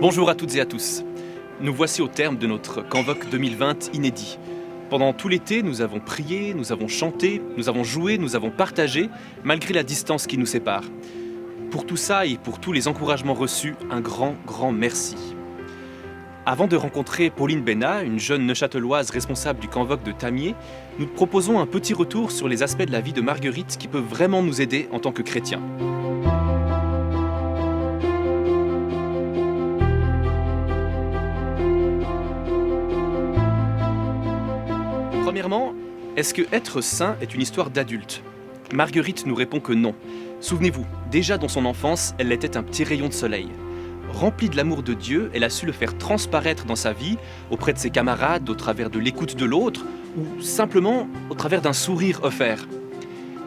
Bonjour à toutes et à tous. Nous voici au terme de notre Convoque 2020 inédit. Pendant tout l'été, nous avons prié, nous avons chanté, nous avons joué, nous avons partagé, malgré la distance qui nous sépare. Pour tout ça et pour tous les encouragements reçus, un grand merci. Avant de rencontrer Pauline Bénat, une jeune neuchâteloise responsable du Convoque de Tamier, nous te proposons un petit retour sur les aspects de la vie de Marguerite qui peuvent vraiment nous aider en tant que chrétiens. Premièrement, est-ce que être saint est une histoire d'adulte ? Marguerite nous répond que non. Souvenez-vous, déjà dans son enfance, elle était un petit rayon de soleil. Remplie de l'amour de Dieu, elle a su le faire transparaître dans sa vie, auprès de ses camarades, au travers de l'écoute de l'autre, ou simplement au travers d'un sourire offert.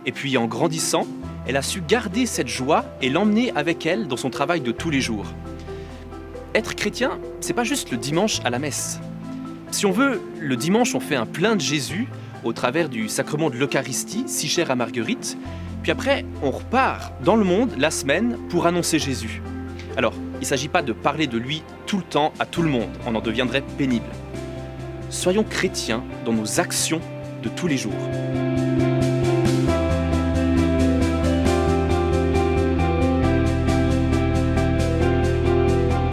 Et puis en grandissant, elle a su garder cette joie et l'emmener avec elle dans son travail de tous les jours. Être chrétien, c'est pas juste le dimanche à la messe. Si on veut, le dimanche on fait un plein de Jésus au travers du sacrement de l'Eucharistie, si cher à Marguerite, puis après on repart dans le monde la semaine pour annoncer Jésus. Alors, il ne s'agit pas de parler de lui tout le temps à tout le monde, on en deviendrait pénible. Soyons chrétiens dans nos actions de tous les jours.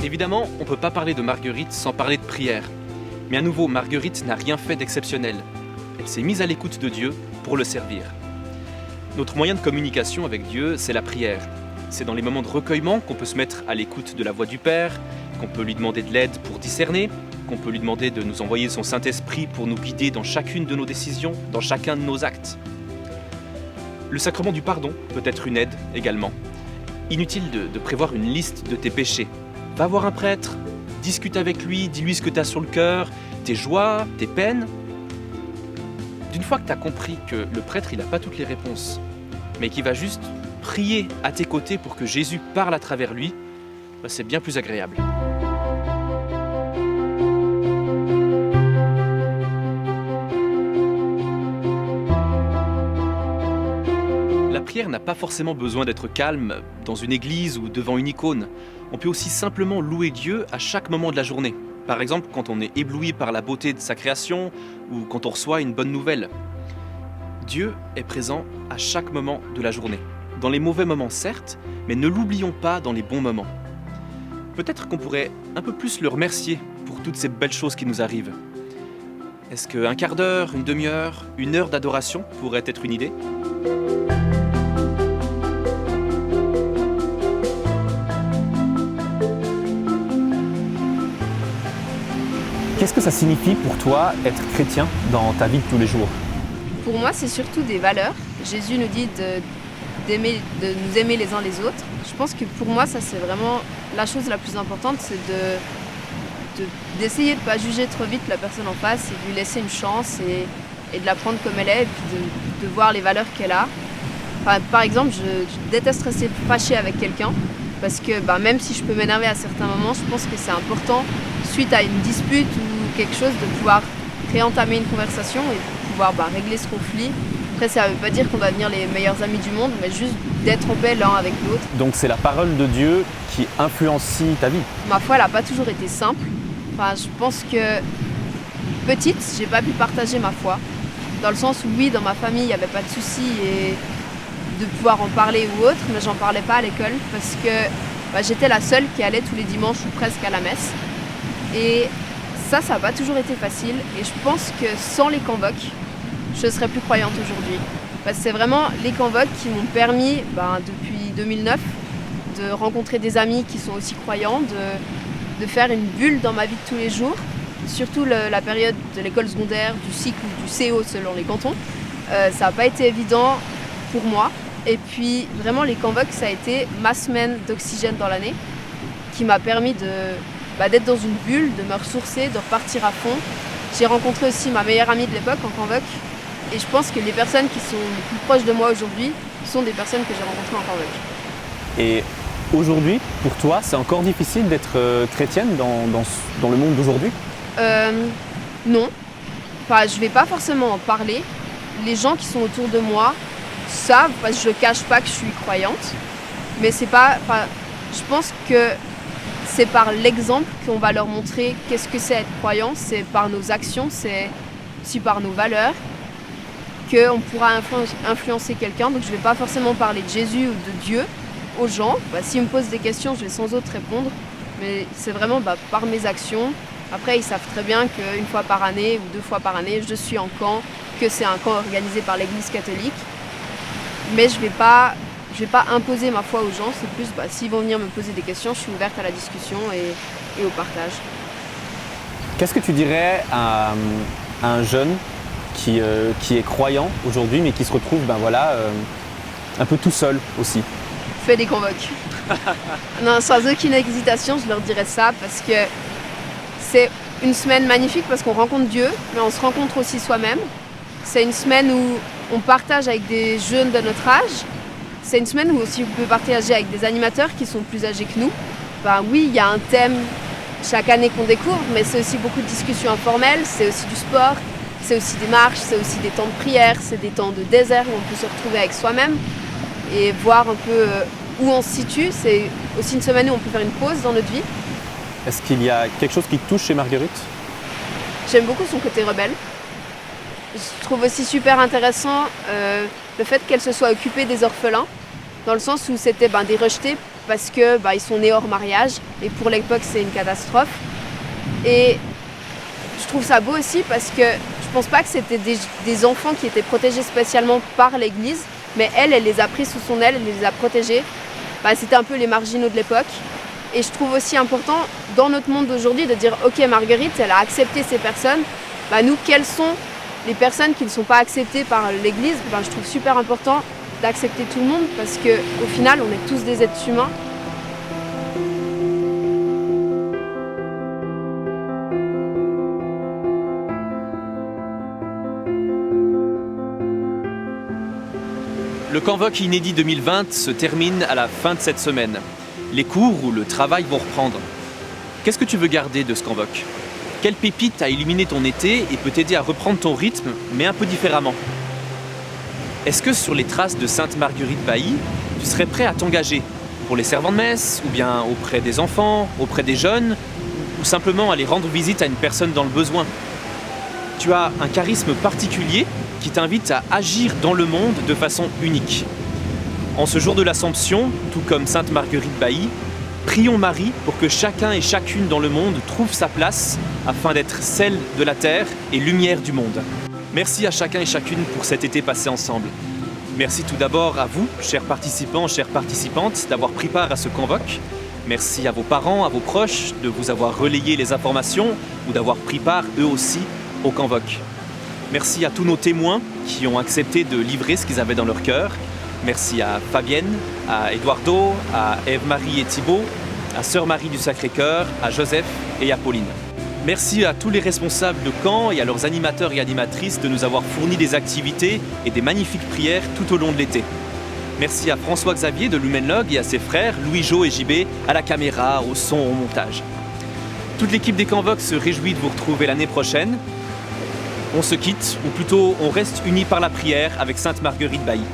Évidemment, on ne peut pas parler de Marguerite sans parler de prière. Mais à nouveau, Marguerite n'a rien fait d'exceptionnel. Elle s'est mise à l'écoute de Dieu pour le servir. Notre moyen de communication avec Dieu, c'est la prière. C'est dans les moments de recueillement qu'on peut se mettre à l'écoute de la voix du Père, qu'on peut lui demander de l'aide pour discerner, qu'on peut lui demander de nous envoyer son Saint-Esprit pour nous guider dans chacune de nos décisions, dans chacun de nos actes. Le sacrement du pardon peut être une aide également. Inutile de prévoir une liste de tes péchés. Va voir un prêtre, discute avec lui, dis-lui ce que tu as sur le cœur, tes joies, tes peines. D'une fois que tu as compris que le prêtre, il n'a pas toutes les réponses, mais qu'il va juste prier à tes côtés pour que Jésus parle à travers lui, c'est bien plus agréable. La prière n'a pas forcément besoin d'être calme dans une église ou devant une icône. On peut aussi simplement louer Dieu à chaque moment de la journée. Par exemple, quand on est ébloui par la beauté de sa création ou quand on reçoit une bonne nouvelle. Dieu est présent à chaque moment de la journée. Dans les mauvais moments, certes, mais ne l'oublions pas dans les bons moments. Peut-être qu'on pourrait un peu plus le remercier pour toutes ces belles choses qui nous arrivent. Est-ce qu'un quart d'heure, une demi-heure, une heure d'adoration pourrait être une idée ? Qu'est-ce que ça signifie pour toi être chrétien dans ta vie de tous les jours ? Pour moi, c'est surtout des valeurs. Jésus nous dit de nous aimer les uns les autres. Je pense que pour moi, ça c'est vraiment la chose la plus importante, c'est d'essayer de ne pas juger trop vite la personne en face et de lui laisser une chance et de la prendre comme elle est et puis de voir les valeurs qu'elle a. Enfin, par exemple, je déteste rester fâchée avec quelqu'un parce que même si je peux m'énerver à certains moments, je pense que c'est important, suite à une dispute ou quelque chose, de pouvoir réentamer une conversation et de pouvoir régler ce conflit. Après, ça ne veut pas dire qu'on va devenir les meilleurs amis du monde, mais juste d'être en paix l'un avec l'autre. Donc c'est la parole de Dieu qui influencie ta vie ? Ma foi, elle n'a pas toujours été simple. Enfin, je pense que petite, j'ai pas pu partager ma foi. Dans le sens où oui, dans ma famille, il n'y avait pas de souci et de pouvoir en parler ou autre, mais j'en parlais pas à l'école parce que j'étais la seule qui allait tous les dimanches ou presque à la messe. Et ça n'a pas toujours été facile. Et je pense que sans les convoques, je serais plus croyante aujourd'hui. Parce que c'est vraiment les convoques qui m'ont permis, depuis 2009, de rencontrer des amis qui sont aussi croyants, de faire une bulle dans ma vie de tous les jours. Surtout la période de l'école secondaire, du cycle ou du CO selon les cantons. Ça n'a pas été évident pour moi. Et puis vraiment les convoques, ça a été ma semaine d'oxygène dans l'année qui m'a permis d'être dans une bulle, de me ressourcer, de repartir à fond. J'ai rencontré aussi ma meilleure amie de l'époque en convoque. Et je pense que les personnes qui sont les plus proches de moi aujourd'hui sont des personnes que j'ai rencontrées en convoque. Et aujourd'hui, pour toi, c'est encore difficile d'être chrétienne dans le monde d'aujourd'hui ? Non. Enfin, je ne vais pas forcément en parler. Les gens qui sont autour de moi savent, parce que je ne cache pas que je suis croyante. Mais c'est pas... je pense que c'est par l'exemple qu'on va leur montrer qu'est-ce que c'est être croyant, c'est par nos actions, c'est aussi par nos valeurs qu'on pourra influencer quelqu'un. Donc je ne vais pas forcément parler de Jésus ou de Dieu aux gens. S'ils me posent des questions, je vais sans autre répondre. Mais c'est vraiment par mes actions. Après, ils savent très bien qu'une fois par année ou 2 fois par année, je suis en camp, que c'est un camp organisé par l'Église catholique. Mais je vais pas imposer ma foi aux gens. C'est plus, s'ils vont venir me poser des questions, je suis ouverte à la discussion et au partage. Qu'est-ce que tu dirais à un jeune qui est croyant aujourd'hui, mais qui se retrouve un peu tout seul aussi? Fais des convoques. Non, sans aucune hésitation, je leur dirais ça parce que c'est une semaine magnifique parce qu'on rencontre Dieu, mais on se rencontre aussi soi-même. C'est une semaine où on partage avec des jeunes de notre âge. C'est une semaine où aussi on peut partager avec des animateurs qui sont plus âgés que nous. Oui, il y a un thème chaque année qu'on découvre, mais c'est aussi beaucoup de discussions informelles, c'est aussi du sport, c'est aussi des marches, c'est aussi des temps de prière, c'est des temps de désert où on peut se retrouver avec soi-même et voir un peu où on se situe. C'est aussi une semaine où on peut faire une pause dans notre vie. Est-ce qu'il y a quelque chose qui te touche chez Marguerite? J'aime beaucoup son côté rebelle. Je trouve aussi super intéressant le fait qu'elle se soit occupée des orphelins, dans le sens où c'était des rejetés parce que ils sont nés hors mariage et pour l'époque c'est une catastrophe. Et je trouve ça beau aussi parce que je pense pas que c'était des enfants qui étaient protégés spécialement par l'Église, mais elle les a pris sous son aile, elle les a protégés. C'était un peu les marginaux de l'époque. Et je trouve aussi important dans notre monde d'aujourd'hui de dire ok, Marguerite, elle a accepté ces personnes. Nous, quelles sont les personnes qui ne sont pas acceptées par l'Église? Je trouve super important d'accepter tout le monde parce qu'au final, on est tous des êtres humains. Le Convoque inédit 2020 se termine à la fin de cette semaine. Les cours ou le travail vont reprendre. Qu'est-ce que tu veux garder de ce Convoque? Quelle pépite a illuminé ton été et peut t'aider à reprendre ton rythme, mais un peu différemment? Est-ce que sur les traces de Sainte Marguerite Bailly, tu serais prêt à t'engager pour les servants de messe, ou bien auprès des enfants, auprès des jeunes, ou simplement aller rendre visite à une personne dans le besoin? Tu as un charisme particulier qui t'invite à agir dans le monde de façon unique. En ce jour de l'Assomption, tout comme Sainte Marguerite Bailly, prions Marie pour que chacun et chacune dans le monde trouve sa place afin d'être celle de la terre et lumière du monde. Merci à chacun et chacune pour cet été passé ensemble. Merci tout d'abord à vous, chers participants, chères participantes, d'avoir pris part à ce Convoque. Merci à vos parents, à vos proches de vous avoir relayé les informations ou d'avoir pris part eux aussi au Convoque. Merci à tous nos témoins qui ont accepté de livrer ce qu'ils avaient dans leur cœur. Merci à Fabienne, à Eduardo, à Ève-Marie et Thibaut, à Sœur Marie du Sacré-Cœur, à Joseph et à Pauline. Merci à tous les responsables de camp et à leurs animateurs et animatrices de nous avoir fourni des activités et des magnifiques prières tout au long de l'été. Merci à François-Xavier de Lumenlog et à ses frères Louis-Jo et JB à la caméra, au son, au montage. Toute l'équipe des Convoques se réjouit de vous retrouver l'année prochaine. On se quitte, ou plutôt on reste unis par la prière avec Sainte Marguerite Bailly.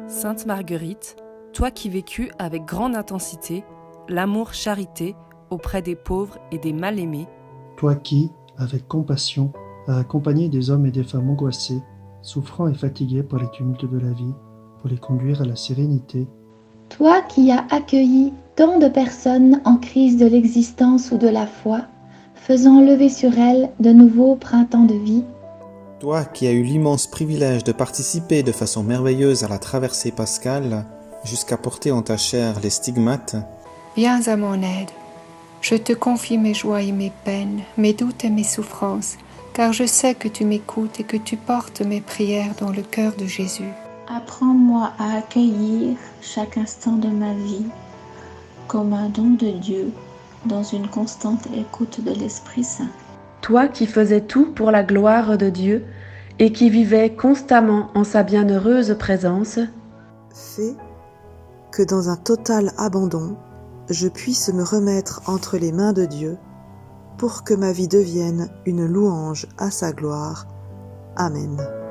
Sainte Marguerite, toi qui vécus avec grande intensité l'amour charité auprès des pauvres et des mal-aimés, toi qui, avec compassion, as accompagné des hommes et des femmes angoissés, souffrant et fatigués par les tumultes de la vie, pour les conduire à la sérénité. Toi qui as accueilli tant de personnes en crise de l'existence ou de la foi, faisant lever sur elles de nouveaux printemps de vie. Toi qui as eu l'immense privilège de participer de façon merveilleuse à la traversée pascale, jusqu'à porter en ta chair les stigmates. Viens à mon aide. Je te confie mes joies et mes peines, mes doutes et mes souffrances, car je sais que tu m'écoutes et que tu portes mes prières dans le cœur de Jésus. Apprends-moi à accueillir chaque instant de ma vie comme un don de Dieu dans une constante écoute de l'Esprit Saint. Toi qui faisais tout pour la gloire de Dieu et qui vivais constamment en sa bienheureuse présence, fais que dans un total abandon, je puisse me remettre entre les mains de Dieu pour que ma vie devienne une louange à sa gloire. Amen.